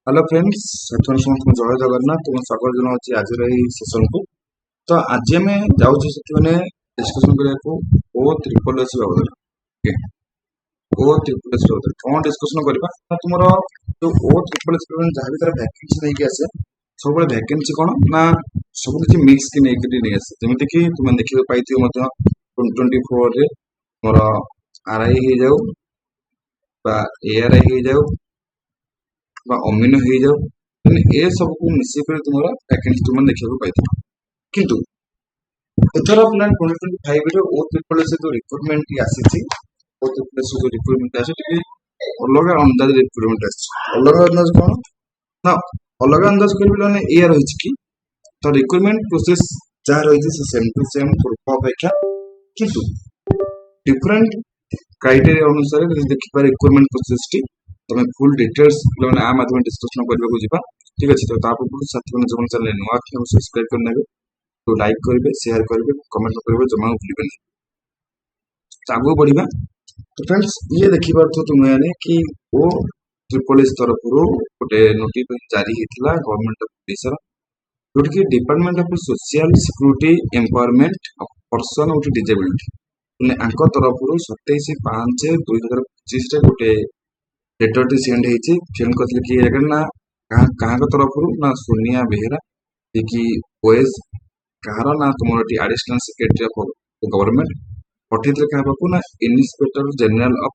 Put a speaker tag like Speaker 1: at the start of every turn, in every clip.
Speaker 1: Hello friends प्रथम समस्त जय जगन्नाथ तुम स्वागत जनाऊँ आज सेसन को। तो आज आम जाऊँ से डिस्कसन करने ओ ट्रिपल एस बाबद ओ ट्रिपल एस बाबद कौन डिस्कसन करवा तुम जो ओ ट्रिपल एस जहाँ भी तार भैकेंसी नहीं आसे सब भैकेंसी कौन ना सब किसी मिक्स की नहीं आसे जमीक कि तुम देखा पाई 2024 मोर आर आई हो जाऊ एआर आई हो जाऊ अमीन हो जाऊ ए सब को मिसिक तुम भैकेंसी तुम देखा पाई किंतु एथर प्लान 2025 रे ओ ट्रिपल एस जो रिक्रुटमेंट आसी ओ ट्रिपल एस जो रिक्रुटमेंट आसी अलग अंदाज रिक्रुटमेंट अलग अंदाज कौन ना अलग अंदाज कर या रही कि तो रिक्रुटमेंट प्रोसेस जहाँ रही सेम टू सेम पूर्व अपेक्षा किंतु डिफरेंट क्राइटेरिया अनुसार देखिए रिक्रुटमेंट प्रोसेस टी तुम फुल डिटेल्स मैंने आ माध्यम डिस्कसन करने को ठीक अच्छे तो पूर्व साथी मैंने जो चैनल नुआ सब्सक्राइब करने तो लाइक करेंगे शेयर करेंगे कमेंट करेंगे जमा भूलें आगू बढ़ा। तो फ्रेंड्स ये देखिए तुम्हें कि वो ट्रिपल एस तरफ गोटे नोटिफिकेशन जारी होता गवर्नमेंट ऑफ ओडिशा जोटि कि department of social security empowerment of person with disability मैंने तरफ 27/5/2025 गोटे लेटर टी सेंड होती कि ना क्या तरफ ना सोनिया बेहेरा कि ओएस कहार ना तुम एडिशनल सेक्रेटरी ऑफ गवर्नमेंट पठे क्या ना inspector general of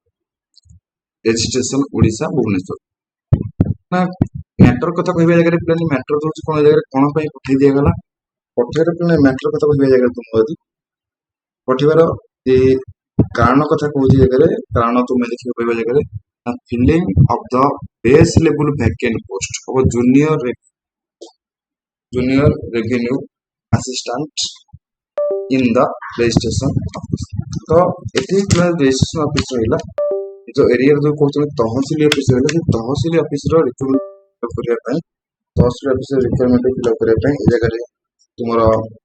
Speaker 1: education Odisha Bhubaneswar ना मैटर कथा कह जगह पे मैटर तो कौन जगह कौन पठे दिगला पठेर पे मैटर कथा कह जगह तुम यदि पठेबार कारण कथा कौन जगह कारण तुम देखिए कह जगह filling of the base level vacant post of junior revenue assistant in the registration office. तो ये रजिस्ट्रेशन ऑफिस रहा जो एरिया जो कहते तहसिल ऑफिस रहा तहसिल ऑफिस रिक्रुटमेंट करने तहसिल ऑफिस रिक्वायरमेंट फिलअप करने जगह तुम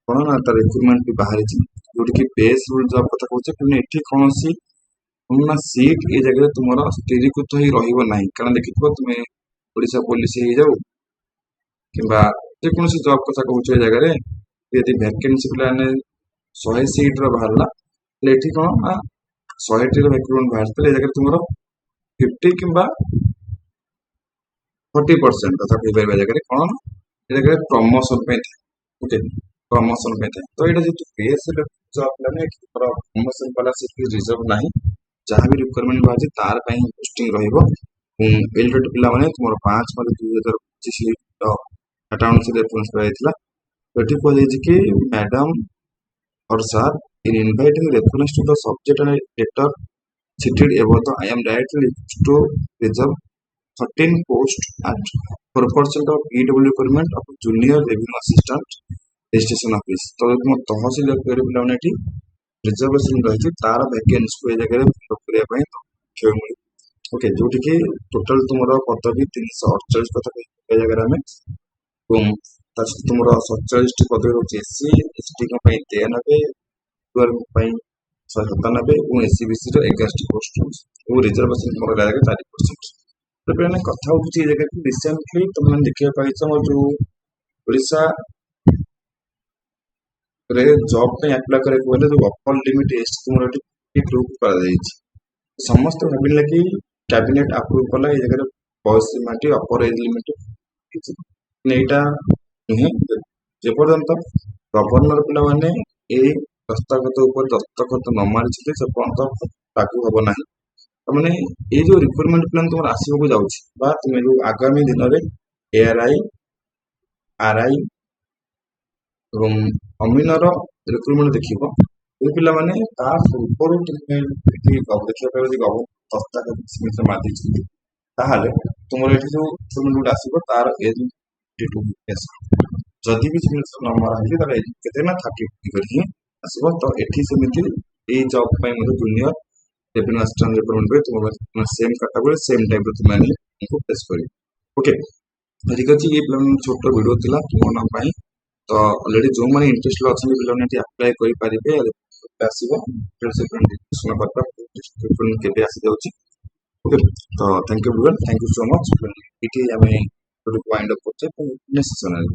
Speaker 1: कौन ना तार रिक्रुटमेंट भी बाहरी जोटि कि बेस जॉब कथा कहे ये कौन सी ना सीट ये जगह तुम स्थिरीकृत हो रहा कारण देखिए तुम ओडिशा पुलिस हो जाऊ कि जेकोसी जॉब कथा कहे जगह यदि भैकेंसी पे 100 सीट बाहर ये कौन ना 100 टी रिक्रुटमेंट बाहर जगह तुम 50 कि 40% कथा कह जगह कौन जगह प्रमोशन ओके प्रमोशन पे तो ये जो बेस जॉब प्रमोशन वाला सीट रिजर्व ना जहाँ भी रिक्वायरमेंट बाहर तार पोस्टिंग एलिडेट पे तुम 5/5/2025 डाटा अनुसार रेफरेंस कराइला ये कहुई कि मैडम और sir in inviting reference to the subject and letter cited above I am directly to reserve 13 posts at 4% of EW requirement of junior revenue assistant registration office। तो तुम तहसिल पे reservation रही तार vacancy को जगह फिलअप करने okay जोटि कि total तुम पदवी 348 कथा जगह आम तुम 47 पदवी रोचे एससी एसटी 93 197 और एससी बीसी 11 पोस्ट और रिजर्वेशन तुम 4%। तो कथा हो जगह रिसेंटली तुम देखा पाई जो ओडिशा रे जॉब पे अप्लाई करे गले जो अपर लिमिट एज तुम प्रूव कर समस्त भाविले कि कैबिनेट अप्रूव कला ये जगह बयस सीमा अपर एज लिमिट यहाँ नुहे जेपर्यंत गवर्नर पिला माने दस्तखत दस्तखत न मारी से पर्यंत लागू हम ना मैंने ये जो रिक्रुटमेंट प्लान तुम आसवाक जाऊँगी तुम जो आगामी दिन में एआरआई आरआई और अमीनर रिक्रुटमेंट देखो ये पिला माने पूर्व देखा दस्तखत मारी तुम ये जो रिक्रुटमेंट आसो तार एज 52 जदि भी सिग्नेचर न मरा है ना 30 आसो तो ये सेमती job junior revenue assistant recruitment तुम सेम कैटेगरी सेम टाइप तुमको फेस कर ओके ठीक अच्छे ये छोट वीडियो था तुम तो अलरेडी जो मैंने इंटरेस्ट अच्छा पे अप्लाई करेंगे आसो के आसी जाऊँगी ओके। तो थैंक यू सो मच ये वाइंड अप करते नेक्स्ट सेशन